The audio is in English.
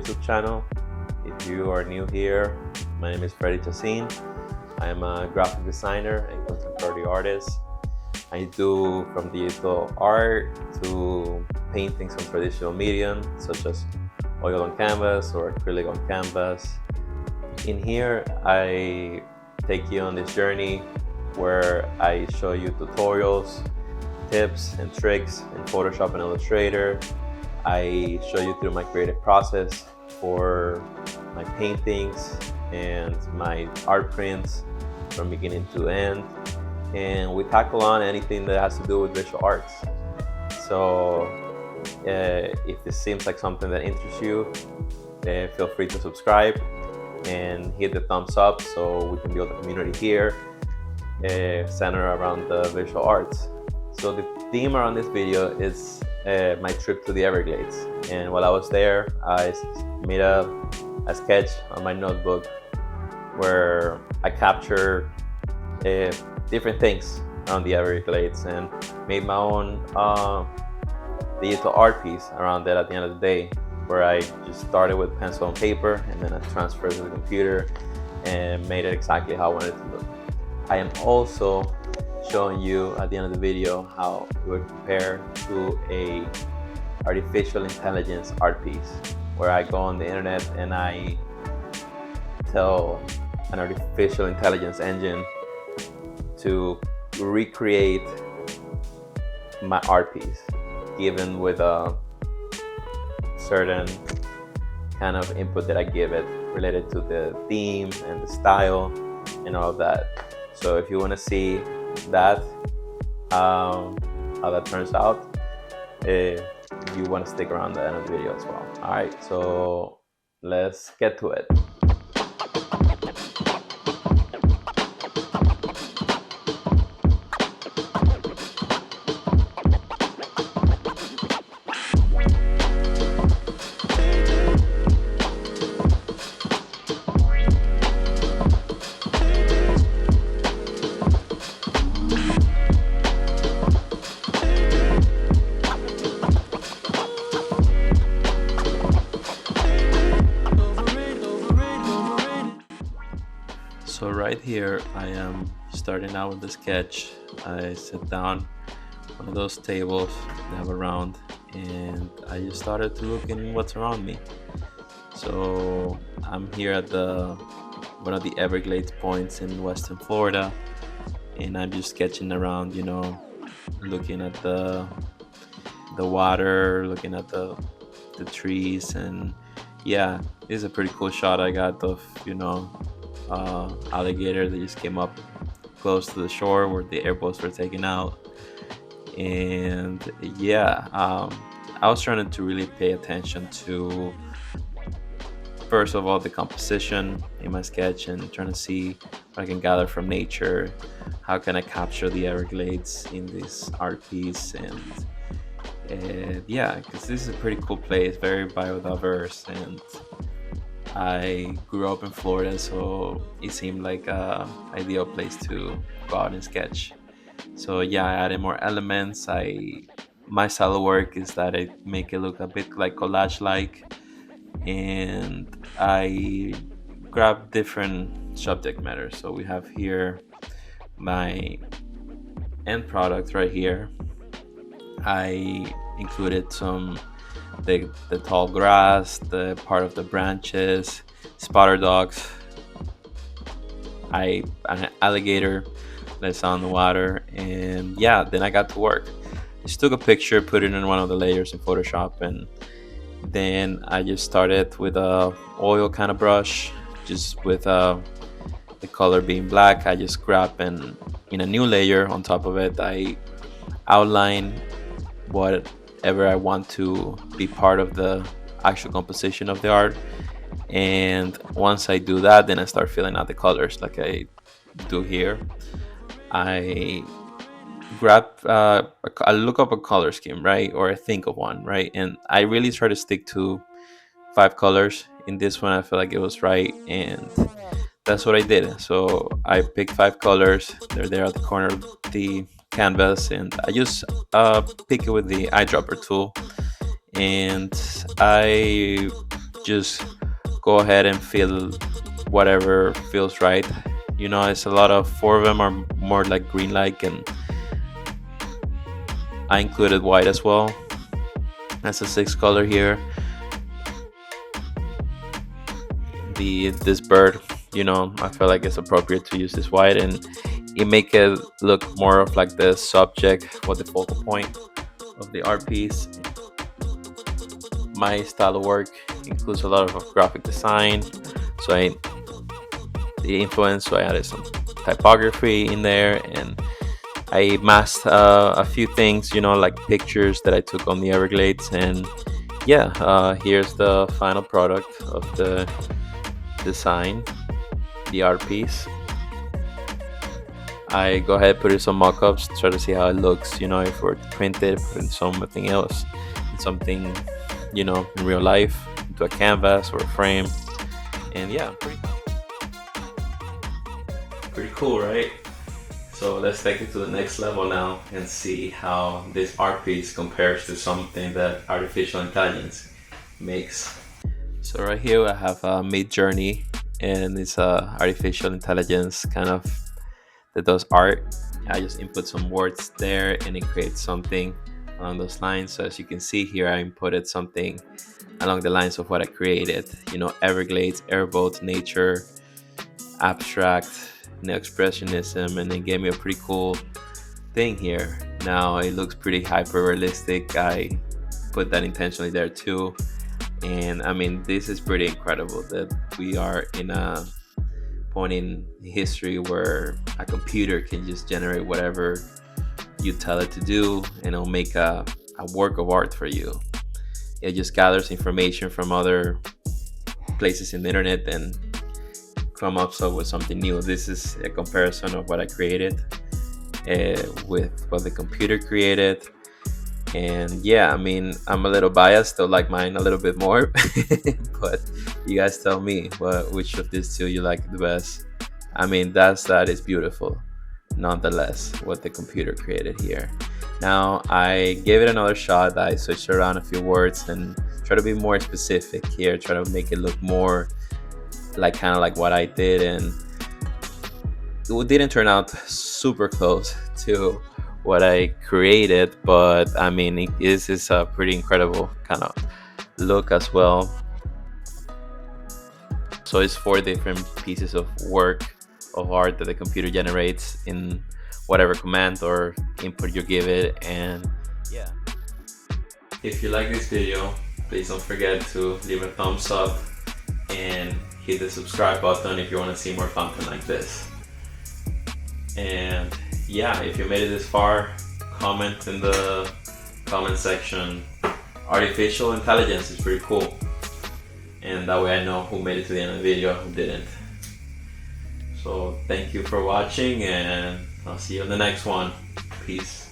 YouTube channel. If you are new here, my name is Freddy Chacin. I am a graphic designer and contemporary artist. I do from digital art to paintings on traditional medium, such as oil on canvas or acrylic on canvas. In here, I take you on this journey where I show you tutorials, tips, and tricks in Photoshop and Illustrator. I show you through my creative process for my paintings and my art prints from beginning to end. And we tackle on anything that has to do with visual arts. So if this seems like something that interests you, feel free to subscribe and hit the thumbs up so we can build a community here centered around the visual arts. So the theme around this video is my trip to the Everglades. And while I was there, I made a sketch on my notebook where I captured different things around the Everglades and made my own digital art piece around that at the end of the day, where I just started with pencil and paper and then I transferred to the computer and made it exactly how I wanted it to look. I am also showing you at the end of the video how it would compare to a artificial intelligence art piece, where I go on the internet and I tell an artificial intelligence engine to recreate my art piece, given with a certain kind of input that I give it related to the theme and the style and all of that. So if you want to see that, how that turns out, you want to stick around the end of the video as well. All right, so let's get to it. So right here, I am starting out with the sketch. I sit down one of those tables they have around, and I just started to look in what's around me. So I'm here at one of the Everglades points in Western Florida, and I'm just sketching around, looking at the water, looking at the trees, and yeah, it's a pretty cool shot I got of alligator that just came up close to the shore where the airboats were taken out. And yeah, I was trying to really pay attention to, first of all, the composition in my sketch and trying to see what I can gather from nature. How can I capture the Everglades in this art piece? And yeah, because this is a pretty cool place, very biodiverse, and I grew up in Florida, so it seemed like a ideal place to go out and sketch. So yeah, I added more elements. My style of work is that I make it look a bit like collage-like, and I grab different subject matter. So we have here my end product right here. I included the tall grass, the part of the branches, spotter dogs, an alligator that's on the water, and yeah, then I got to work. Just took a picture, put it in one of the layers in Photoshop, and then I just started with a oil kind of brush, just with the color being black. I just grabbed and in a new layer on top of it, I outline whatever I want to be part of the actual composition of the art. And once I do that, then I start filling out the colors like I do here. I I look up a color scheme, right? Or I think of one, right? And I really try to stick to 5 colors. In this one, I feel like it was right. And that's what I did. So I picked 5 colors. They're there at the corner of the canvas, and I just pick it with the eyedropper tool. And I just go ahead and fill whatever feels right. It's a lot of four of them are more like green like, and I included white as well. That's a sixth color here. This bird, I feel like it's appropriate to use this white, and it make it look more of like the subject or the focal point of the art piece. My style of work includes a lot of graphic design, so I added some typography in there, and I masked a few things, like pictures that I took on the Everglades. And yeah, here's the final product of the design, the art piece. I go ahead, put in some mock-ups, try to see how it looks, if we're to print it, put in something else, something, in real life, into a canvas or a frame. And yeah, pretty cool, right? So let's take it to the next level now and see how this art piece compares to something that artificial intelligence makes. So right here I have Midjourney, and it's a artificial intelligence kind of that does art. I just input some words there and it creates something along those lines. So as you can see here, I inputted something along the lines of what I created. Everglades, airboats, nature, abstract, expressionism, and it gave me a pretty cool thing here. Now it looks pretty hyper realistic. I put that intentionally there too. And I mean, this is pretty incredible that we are in a point in history where a computer can just generate whatever you tell it to do, and it'll make a work of art for you. It just gathers information from other places in the internet and come up with something new. This is a comparison of what I created with what the computer created. And yeah, I mean, I'm a little biased, still like mine a little bit more. But you guys tell me which of these two you like the best. I mean, that is beautiful nonetheless, what the computer created here. Now I gave it another shot. I switched around a few words and try to be more specific here, try to make it look more like kind of like what I did, and it didn't turn out super close to what I created, but I mean, this is a pretty incredible kind of look as well. So it's four different pieces of work of art that the computer generates in whatever command or input you give it. And yeah, if you like this video, please don't forget to leave a thumbs up and hit the subscribe button if you want to see more content like this. And yeah, if you made it this far, comment in the comment section. Artificial intelligence is pretty cool, and that way I know who made it to the end of the video, who didn't. So thank you for watching, and I'll see you in the next one. Peace.